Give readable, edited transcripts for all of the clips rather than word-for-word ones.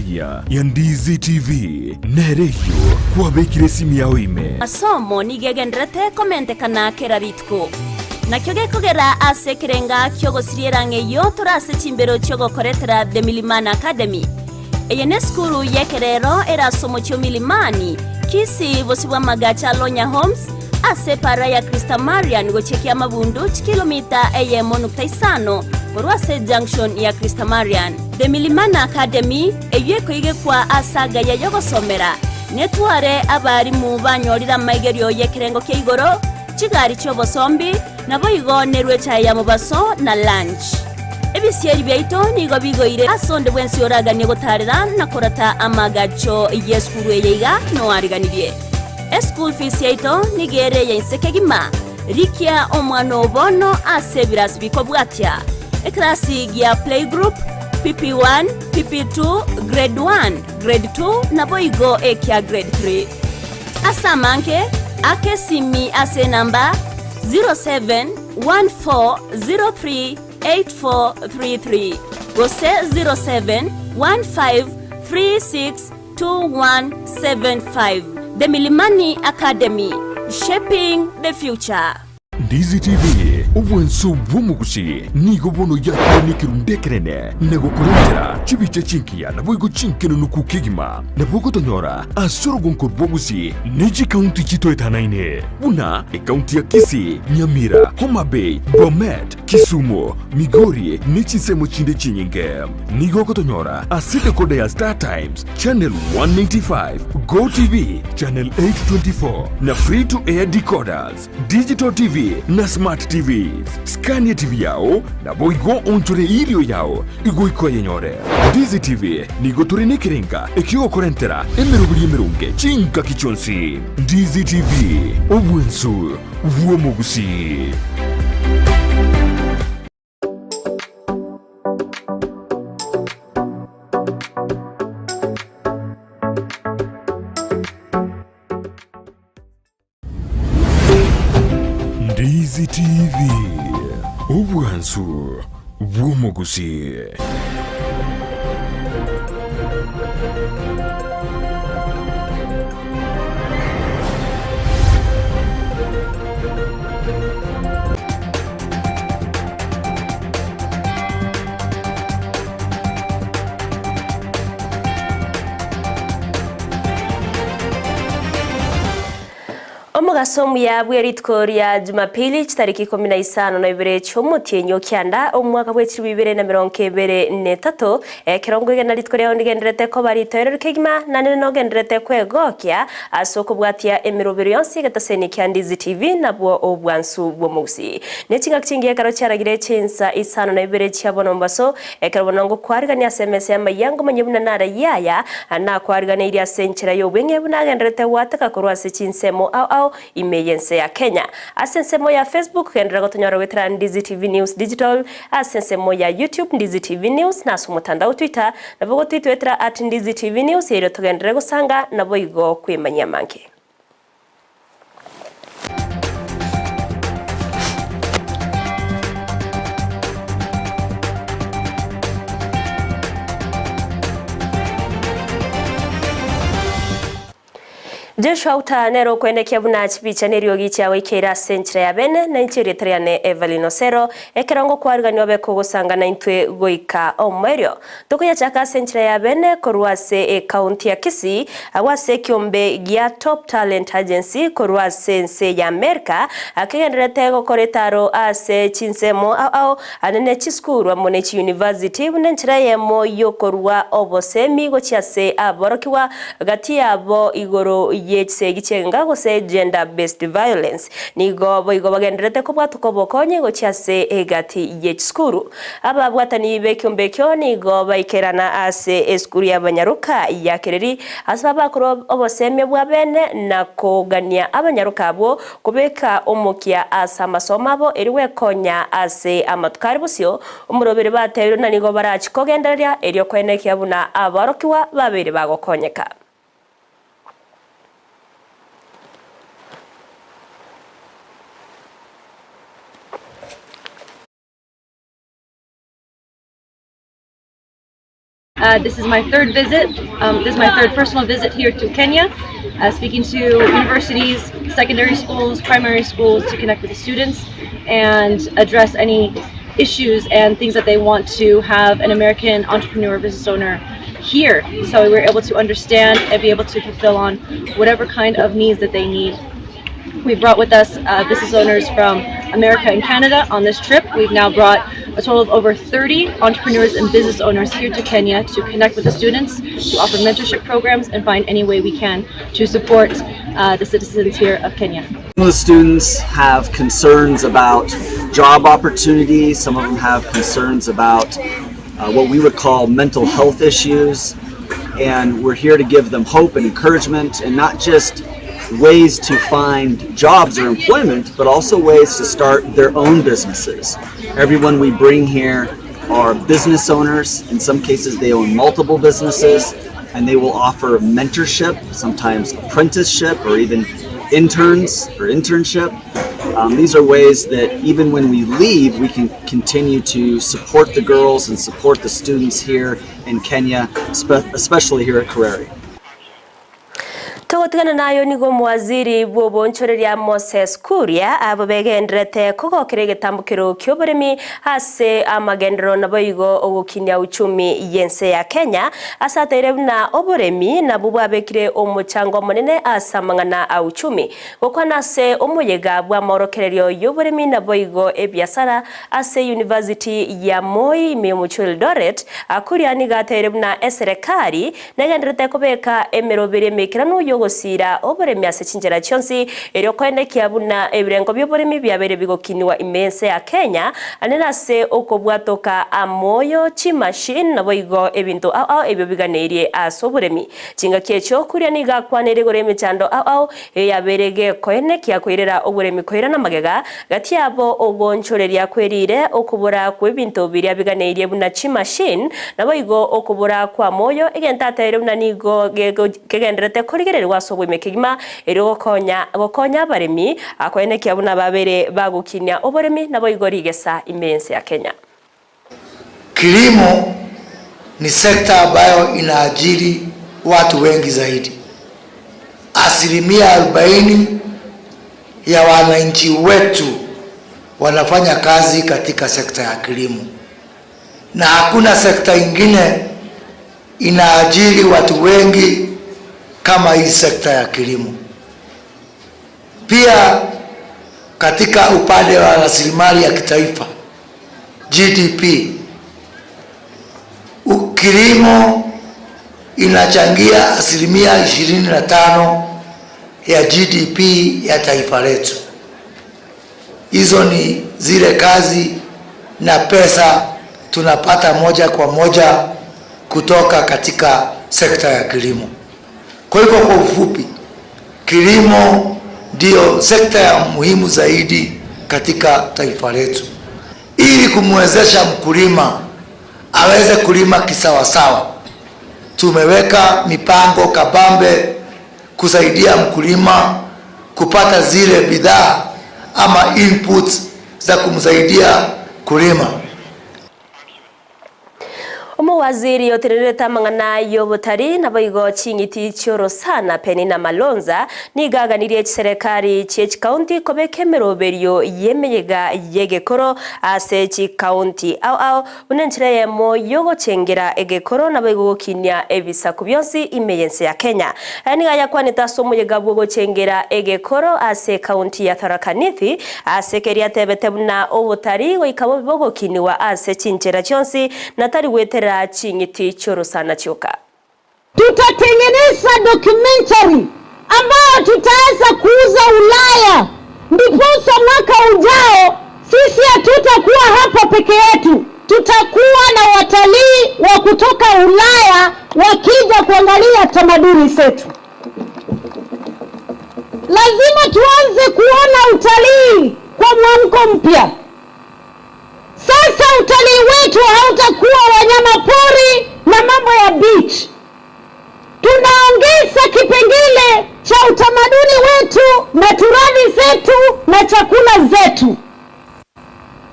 Amayia ya Ndizi TV nereyo kwa bekire simu yao ime asomo nigegendrete komente kana keraritko nakyo gekogera ase kirenga kyogosiriera ngeyo torase chimbero cyogokoretera The Milimani Academy eyene skuru yekerero erasomo cyo Milimani Kisii bosibwa magacha Lonya Homes ase para ya Krista Marian gochekia mabundu kilomita Isano Orwase junction ya Krista Marian The Milimani Academy eyeko ige kwa asaga ya yogosomera netware abari mu banyorira maigerio yekerengo keigoro chigari cyobosombi nabo igonerwe chaya mubaso na lunch ebisieri byaito nigo bigoire asonde bwensi oraganye gotarira nakorata amagacho yeskuru yeiga no ariganirie school fees yaito nigere yensekegima rikia omwana obono asebiras bikobwatya eklasi ya playgroup PP1 PP2 grade 1 grade 2 nabo igo ekia grade 3 asamanke akesimi ase namba 0714038433 gose 0715362175 The Milimani Academy, shaping the future. Ndizi TV ubwenso bw'omugusi nigo bono yakire nikirundekerene nego kurondera chibiche chinkia nabo igo chinkeno nukukigima nabo gotonyora asoro gonko bwogusi niji county chito etanaine buna county ya Kisii, Nyamira, Homa Bay, Bomet, Kisumu, Migori nichisemo chinde chinyinge nigo gotonyora asite kode ya Star Times channel 195 Go TV channel 824 na free to air decoders digital TV na smart TVs. Scania TV yao na boigo onchore ilio yao igo iko yenyore. Ndizi TV nigo turine kirenga ekio korentera emerubuli emerunge chinka kichonsi. Ndizi TV obwensu vuomogusi. Ndizi TV ubwansu bw'omugusi. Omugasomu ya bweritko rya Jumapili tariki 15 na Ibere cyomutienyo kyanda omwaka bw'ekiru 2023 kirongo igana litko rya ondigenderete ko baritorero kigima nane no genderete kwegokya asoko bwatia emirobero yonsi gataseni kya Ndizi TV nabwo obwansu bw'omugusi nekinga kingiye karo cyaragire Chinsa Isano na Ibere cyabona mbaso ekarabona ngo kwariganya SMS ya mayango manyebuna nara yaya na kwariganya iri asenchera yo bwenge bunagenderete wataka korwase Chinsemo au imeyense ya Kenya asensemo ya Facebook kendera gotonyora wetra Ndizi TV News Digital asensemo ya YouTube Ndizi TV News na sumutandao Twitter nabo twitwetra @Ndizi TV News yero tugendere gusanga nabo igo kwimanya manke Joshua utanero kwendekia buna chipicha neriogi chawe kera senchira ya bene na inchiri triane Everlyne Osero ekerongo kwarigani wabeko gusanga na intwe goika omwerio tukuya chaka senchira ya bene korwase county ya Kisii awase kiombe gia Top Talent Agency korwase nse ya Amerika akigenderete gokoretaro ase chinsemo au anene chiskuru amonechi university bunenchira yemo yokorwa obosemi gochiase aborokiwa gati yabo igoro yetse gichenga gose gender based violence nigo boigo bagenderete ko bwatukobokonye go cyase egati yechskuru aba bwatani bekyumbekyo nigo baikerana ase eskuru y'abanyaruka yakereri asaba kuro oboseme bwa bene nakogania abanyaruka abo kubeka omukia asa masomo abo eriwe konya ase amatkari busyo umurobere batero nanigo barachikogenderya eriyo kweneke abuna abarokiwa babere bagokonyeka This is my third visit. This is my third personal visit here to Kenya, speaking to universities, secondary schools, primary schools to connect with the students and address any issues and things that they want to have an American entrepreneur business owner here. So we're able to understand and be able to fulfill on whatever kind of needs that they need. We brought with us business owners from America and Canada on this trip. We've now brought a total of over 30 entrepreneurs and business owners here to Kenya to connect with the students, to offer mentorship programs, and find any way we can to support the citizens here of Kenya. Some of the students have concerns about job opportunities. Some of them have concerns about what we would call mental health issues. And we're here to give them hope and encouragement, and not just ways to find jobs or employment, but also ways to start their own businesses. Everyone we bring here are business owners. In some cases they own multiple businesses, and they will offer mentorship, sometimes apprenticeship, or even interns or internship. These are ways that even when we leave, we can continue to support the girls and support the students here in Kenya, especially here at Kareri. Togotgana nayo nigo mwaziri bwobonchoreria Moses Kuria abobegendrete kogokere getambukiro kyoboremi hase amagendero naboigo ogukinya uchumi yense ya Kenya asatere na oboremi na bubabekire omuchango monene asamangana a uchumi gokwana se omuyega bwa morokererio yoboremi naboigo ebiasara ase University ya Moi memuchul Doret akuria ni gatere na eserekari nagendrete kobeka emerobere mekirano gusira oboremi ase chinjera chonsi eryo kwendekia buna ebirengo byoboremi byabere bigokiniwa imense ya Kenya anena se okobwatoka amoyo chimashine naboigo ebintu ebyo biganerie asoboremi chinga kyecho kuria niga kwanere goreme chando yaberege kwenekia kwirera oboremi kwira na magega gati abo ogonchoreria kwerire okubura kwebintu biria biganerie buna chimashine naboigo okubura kwa moyo egentatere buna nigo gegendrete korigererwa wasobwe mekigima ero gokonya baremi akwenekia buna babere bagukinya oboremi nabo igorigesa imense ya Kenya. Kilimo ni sekta ambayo inaajiri watu wengi zaidi. 40% ya wananchi wetu wanafanya kazi katika sekta ya kilimo, na hakuna sekta ingine inaajiri watu wengi kama hii sekta ya kilimo. Pia katika upande wa rasilimali ya kitaifa GDP, kilimo inachangia 25% ya GDP ya taifa letu. Hizo ni zile kazi na pesa tunapata moja kwa moja kutoka katika sekta ya kilimo. Kwa hivyo kwa ufupi, kilimo ndio sekta ya muhimu zaidi katika taifa letu. Ili kumwezesha mkulima aweze kulima kisawasawa, tumeweka mipango kabambe kusaidia mkulima kupata zile bidhaa ama inputs za kumsaidia kulima. Waziri yoterereta mangana yobotari naboigo chingiti choro sana penina malonza ni gaganirie serikali chech county kobeke meroberio yemeyega yegekoro ase chi county unenchire mo yogo chengera egekoro naboigo kinya ebisa kubyonsi imeyense ya Kenya ani gaya kwanita somo yega bwo chengera egekoro ase county ya Tharaka Nithi ase keria tebetebuna obotari go ikabo bogo kiniwa ase chinchera chonsi natari wetera chingiti choro sana choka. Tutatengeneza documentary ambayo tutaweza kuuza Ulaya, ndiposa mwaka ujao sisi hatutakuwa hapa peke yetu, tutakuwa na watalii wa kutoka Ulaya wakija kuangalia tamaduni zetu. Lazima tuanze kuona utalii kwa mwamko mpya. Sasa utalii wetu hautakuwa wanyama pori na mambo ya beach. Tunaongeza kipengele cha utamaduni wetu na turathi zetu na chakula zetu.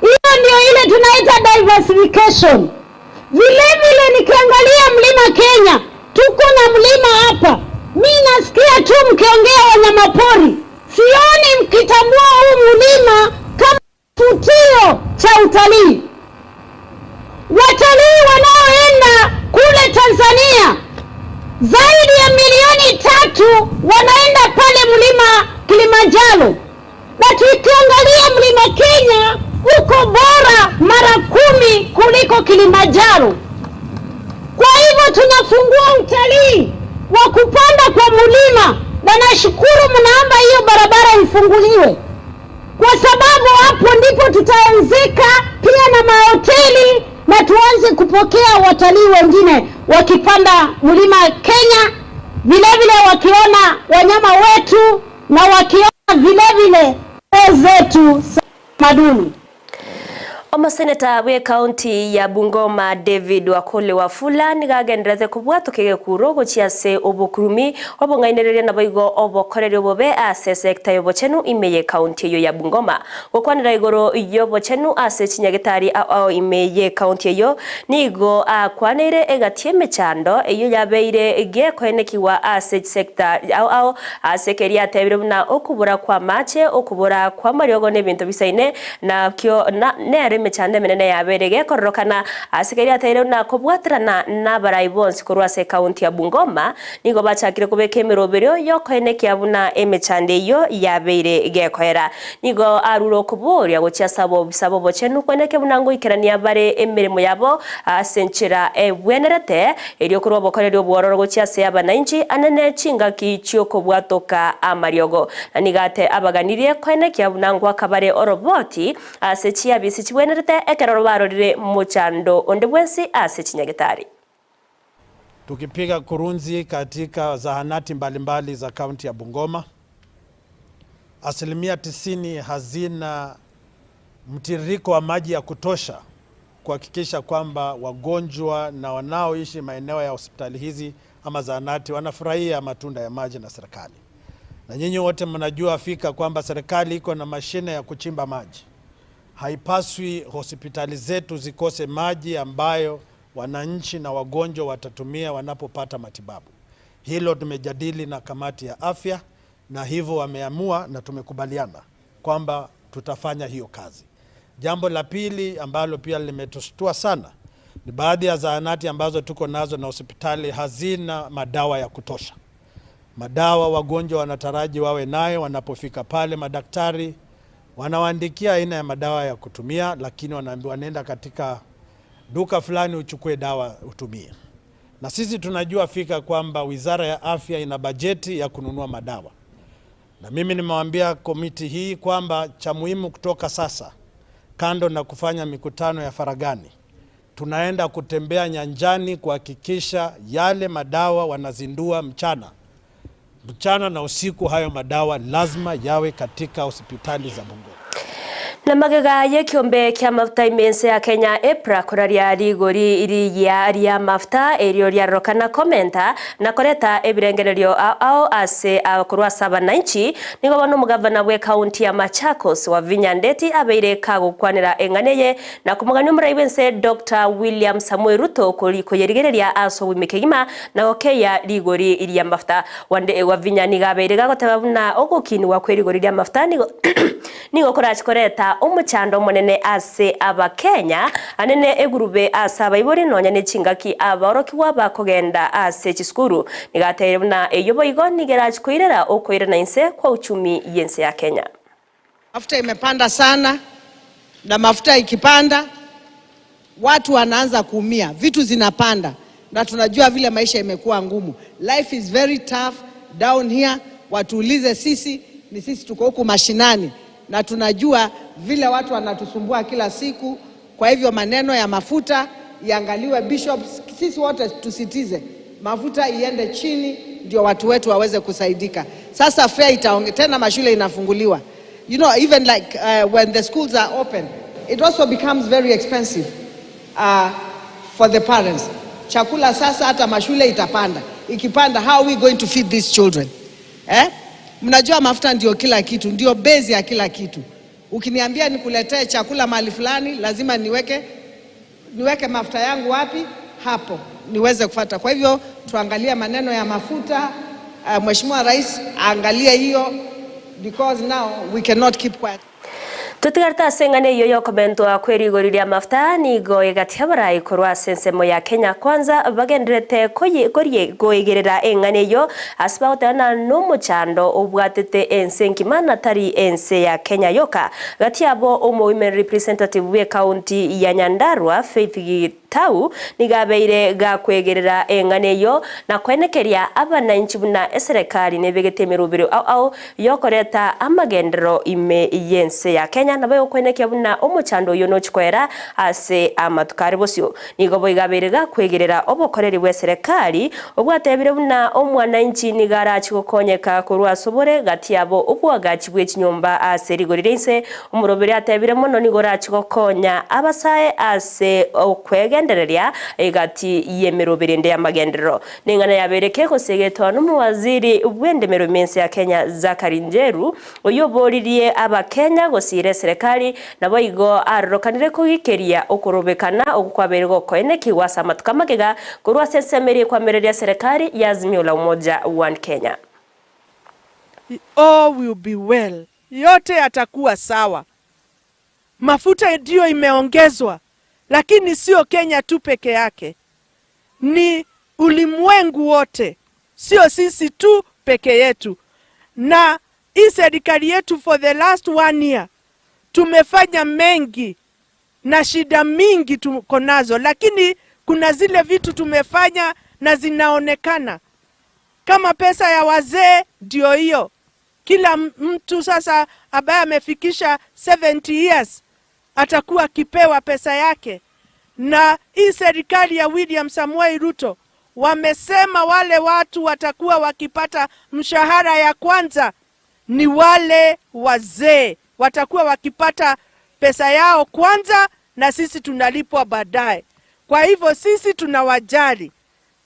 Hiyo ndio ile tunaita diversification. Vile vile nikiangalia mlima Kenya, tuko na mlima hapa. Mimi nasikia tu mkiongea wanyamapori, sioni mkitambua huu mlima kama kivutio cha utalii. Watalii wanaoenda kule Tanzania zaidi ya milioni 3 wanaenda pale mlima Kilimanjaro, na tukiangalia mlima Kenya uko bora mara 10 kuliko Kilimanjaro. Kwa hivyo tunafungua utalii wa kupanda kwa mlima, na nashukuru mnaomba hiyo barabara ifunguliwe, kwa sababu hapo ndipo tutaanzika pia na mahoteli na tuanze kupokea watalii wengine wakipanda mlima Kenya, vile vile wakiona wanyama wetu na wakiona vile vile zetu maduni. Omaseneta we county ya Bungoma David Wakole Wafula nigagendereze kubwato kege kurogo chiase obokurumi obongainereria na boigo obokorere obobe ase sector yobochenu imeye county yo ya Bungoma gokwanira igoro yobochenu ase chinyagitari ao imeye county yo nigo akwanire egatieme chando eyo yabeire gekoenekiwa ase sector ao ase keria tebire na okubura kwa mache okubura kwa mariogo nebintu bisaine na kyo na nere mechande menene yaberege korokana asikeri atayire na kubwatrana na baraibons kurwase county ya Bungoma nigo bachakire kubeka emeroberio yokoene kyabuna emechande yo yabeire gekoera nigo aruro kuburia gocha sabo bochenu kweneke bunango ikerania bare emirimo yabo asenchira ebwenerete elio kurwa bokorero bwororo gocha se abananchi anene chinga kichyo kubwatoka amariogo nanigate abaganirie kweneke kyabunango akabare oroboti asechia bisi chibwenerete ekeroro barorire muchando ondebwensi ase chinyagitari. Tukipiga kurunzi katika zahanati mbalimbali za kaunti ya Bungoma, 90% hazina mtiririko wa maji ya kutosha kuhakikisha kwamba wagonjwa na wanaoishi maeneo ya hospitali hizi ama zahanati wanafurahia matunda ya maji na serikali. Na nyinyi wote mnajua fika kwamba serikali iko na mashine ya kuchimba maji. Haipaswi hospitali zetu zikose maji ambayo wananchi na wagonjwa watatumia wanapopata matibabu. Hilo tumejadili na kamati ya afya na hivyo wameamua na tumekubaliana kwamba tutafanya hiyo kazi. Jambo la pili ambalo pia limetustua sana ni baadhi ya zahanati ambazo tuko nazo na hospitali hazina madawa ya kutosha. Madawa wagonjwa wanataraji wawe nayo wanapofika pale, madaktari wanawaandikia aina ya madawa ya kutumia, lakini wanaambiwa nenda katika duka fulani uchukue dawa utumie. Na sisi tunajua fika kwamba Wizara ya Afya ina bajeti ya kununua madawa. Na mimi nimewaambia komiti hii kwamba cha muhimu kutoka sasa, kando na kufanya mikutano ya faragani, tunaenda kutembea nyanjani kuhakikisha yale madawa wanazindua mchana na usiku. Hayo madawa lazima yawe katika hospitali za Bungoma. Na magega yekiombe kia mafuta imense ya Kenya EPRA koraria rigori iri ya mafuta erio ria rokana komenta na koreta ebirengererio ao ase akurwa 790 nigo bano mugavana we county ya Machakos wa Vinyandeti abeire kagukwanira enganeye na kumugani umuraibense Dr. William Samuel Ruto koliko yerigereria aso wimekegima na okeya rigori iri ya mafuta wande wa Vinyani gabeire gagotebabuna ogukini wa kwerigori ria mafuta nigo korachikoreta umuchando monene ase aba Kenya anene egurube asaba ibori nonya ne chingaki aborokiwa bakogenda ase chiskuru nigatere na eyobo igo nigeraje kuirera okoirana inse kwa uchumi yense ya Kenya. Mafuta imepanda sana, na mafuta ikipanda watu wanaanza kuumia, vitu zinapanda, na tunajua vile maisha imekuwa ngumu. Life is very tough down here. Watuulize sisi, ni sisi tuko huku mashinani na tunajua vile watu wanatusumbua kila siku. Kwa hivyo maneno ya mafuta iangaliwe, bishops, sisi wote tusitize mafuta iende chini ndio watu wetu waweze kusaidika. Sasa fare tena mashule inafunguliwa. You know, even like when the schools are open, it also becomes very expensive for the parents. Chakula sasa hata mashule itapanda. Ikipanda, how are we going to feed these children? Mnajua mafuta ndio kila kitu, ndio base ya kila kitu. Ukiniambia nikuletee chakula mahali fulani, lazima niweke niweke mafuta yangu wapi? Hapo niweze kufuata. Kwa hivyo tuangalie maneno ya mafuta. Mheshimiwa Rais aangalie hiyo, because now we cannot keep quiet. Tutigarta sengane yoyo komento kweri goriria mafta ni goigatebara ikorwa sensemo ya Kenya kwanza bagendrete goigerera engane yo asbautana no muchando obwatete ensenkimana tari ense ya Kenya yoka gatiabo women representative we county ya Nyandarua Faith Tau nigabeire ga kwegerera engane yo na kwenekeria abananchi buna serikali nebegetemerubiro au yokoreta amagendero ime yense ya Kenya nabayo kwenekia buna omuchando yo no chikwera ase amatukari bosyo nigo boigaberega kwegerera obokoreri bwe serikali obwatebire buna omwananchi nigara chikokonyeka kurwa sobore gatiabo obwagachi bwe chinyomba ase rigorirense umurobere atebire mono nigora chikokonya abasae ase okwegendereria egati yemerobere nde amagendero ningana yabereke kosegetwa n'umuwaziri ubwendemero mense ya Kenya Zakari Njeru oyoboririe abakenya gosire serikali nabo igo arokanire kugikeria okurobekana okwaberego koeneki wasa matukamagega kurwa sesemeri kwa mereria serikali ya Azimio la Umoja One Kenya. All will be well. Yote yatakuwa sawa. Mafuta ndio imeongezwa, lakini sio Kenya tu peke yake. Ni ulimwengu wote. Sio sisi tu peke yetu. Na hii serikali yetu for the last 1 year tumefanya mengi na shida mingi tuko nazo, lakini kuna zile vitu tumefanya na zinaonekana. Kama pesa ya wazee ndio hiyo. Kila mtu sasa ambaye amefikisha 70 years atakuwa kipewa pesa yake. Na hii serikali ya William Samoei Ruto wamesema wale watu watakuwa wakipata mshahara ya kwanza ni wale wazee. Watakuwa wakipata pesa yao kwanza na sisi tunalipwa baadaye. Kwa hivyo sisi tunawajali.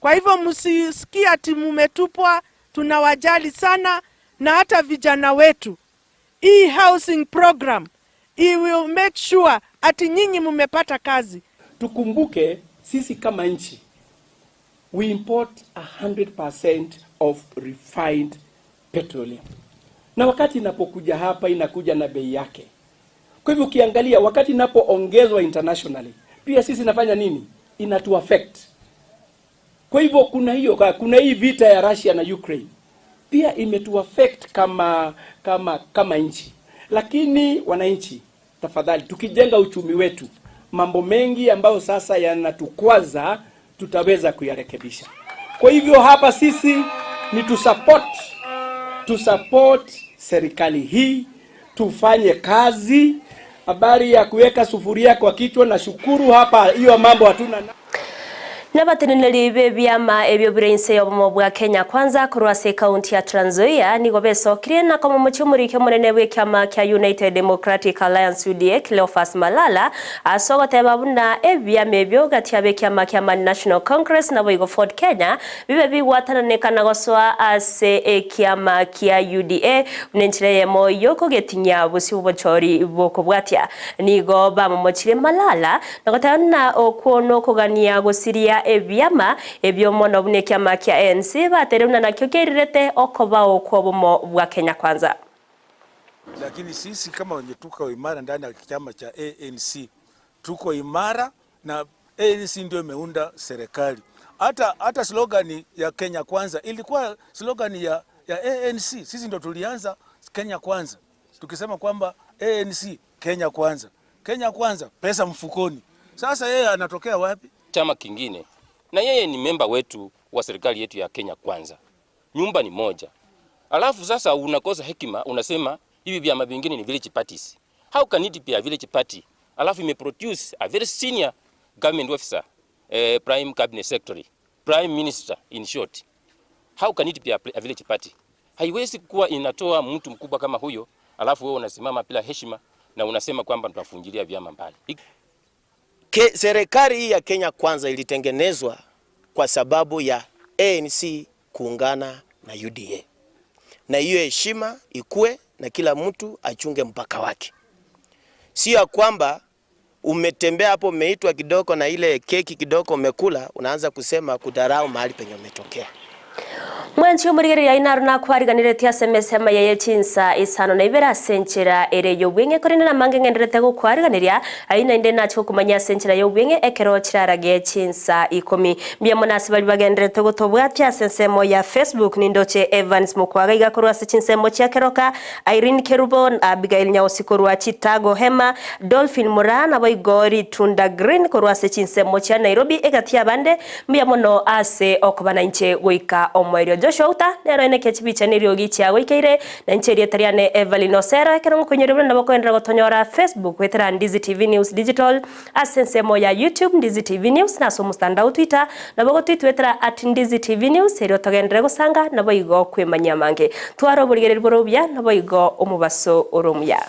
Kwa hivyo msisikia ati mumetupwa, tunawajali sana na hata vijana wetu. Hii housing program, it will make sure ati nyinyi mumepata kazi. Tukumbuke sisi kama nchi we import 100% of refined petroleum. Na wakati inapokuja hapa inakuja na bei yake. Kwa hivyo ukiangalia wakati inapoongezwa internationally, pia sisi nafanya nini? Inatu affect. Kwa hivyo kuna hii vita ya Russia na Ukraine. Pia imetu affect kama nchi. Lakini wananchi, tafadhali tukijenga uchumi wetu, mambo mengi ambayo sasa yanatukwaza tutaweza kuyarekebisha. Kwa hivyo hapa sisi ni tusupport serikali hii, tufanye kazi. Habari ya kuweka sufuria kwa kichwa na shukuru hapa hiyo mambo hatuna. Nabateneneri bebyama ebyo brainse yobomo bwa Kenya kwanza kurwase county ya Trans Nzoia nigo besokire na komo muchumurike munene bwe kyama kya United Democratic Alliance UDA Cleophas Malala asogoteba buna ebyama ebyo gati abe kyama kya National Congress na boigo Ford Kenya bibe bigwatananekana goswa ase ekyama kya UDA unenchire yemo yoko getinya busi ubochori boko bwatya nigo bamumochire Malala nagotana okuono kugania gosiria ebyama ebyomono bune kyama kya ANC bateruna nakyo kerirete okoba okwobomo bwa Kenya kwanza. Lakini sisi kama wenye tuko imara ndani ya chama cha ANC tuko imara na ANC ndio imeunda serikali. Hata slogan ya Kenya kwanza ilikuwa slogan ya ANC. Sisi ndio tulianza Kenya kwanza tukisema kwamba ANC Kenya kwanza. Kenya kwanza, pesa mfukoni. Sasa yeye anatokea wapi? Chama kingine. Na yeye ni memba wetu wa serikali yetu ya Kenya kwanza. Nyumba ni moja. Alafu sasa unakosa hekima, unasema hivi vyama vingine ni village parties. How can it be a village party? Alafu imeproduce a very senior government officer, prime cabinet secretary, prime minister in short. How can it be a village party? Haiwezi kuwa inatoa mtu mkubwa kama huyo, alafu wewe unasimama bila heshima na unasema kwamba tutafungilia vyama mbali. Serikali hii ya Kenya kwanza ilitengenezwa kwa sababu ya ANC kuungana na UDA. Na hiyo heshima ikue na kila mtu achunge mpaka wake. Sio kwamba umetembea hapo, umeitwa kidogo na ile keki kidogo umekula, unaanza kusema kudarau mahali penye umetokea. Mwanchi umurigeri ya inaru na kwariganire tia SMS Amayia Chinsa Isano na Ibere senchera ere yobwenge korina na mange ngenderete go kwariganiria aina inde nacho kumanya senchera yobwenge ekero chirarage Chinsa 10 mbia monasi bali bagenderete go tobwa tia sensemo ya Facebook nindoche Evans mukwaga igakorwa se chinsemo cia keroka Irene Kerubon Abigail Nyausikorwa Chitago Hema Dolphin Murana boigori Tunda Green korwa se chinsemo cia Nairobi egatia bande mbia mono ase okobana inche goika omwerio Joshua uta nero ene kechibicha nirio gicha goikeire na ncherie tariane Everlyne Osero ekero kunyerera na bakoendera gotonyora Facebook wetera Ndizi TV News Digital asensemo ya YouTube Ndizi TV News na so mustandao Twitter na bago twitwetera @Ndizi TV News ero togendera gusanga na boigo kwemanya mange twaro burigere borobya na boigo omubaso oromya.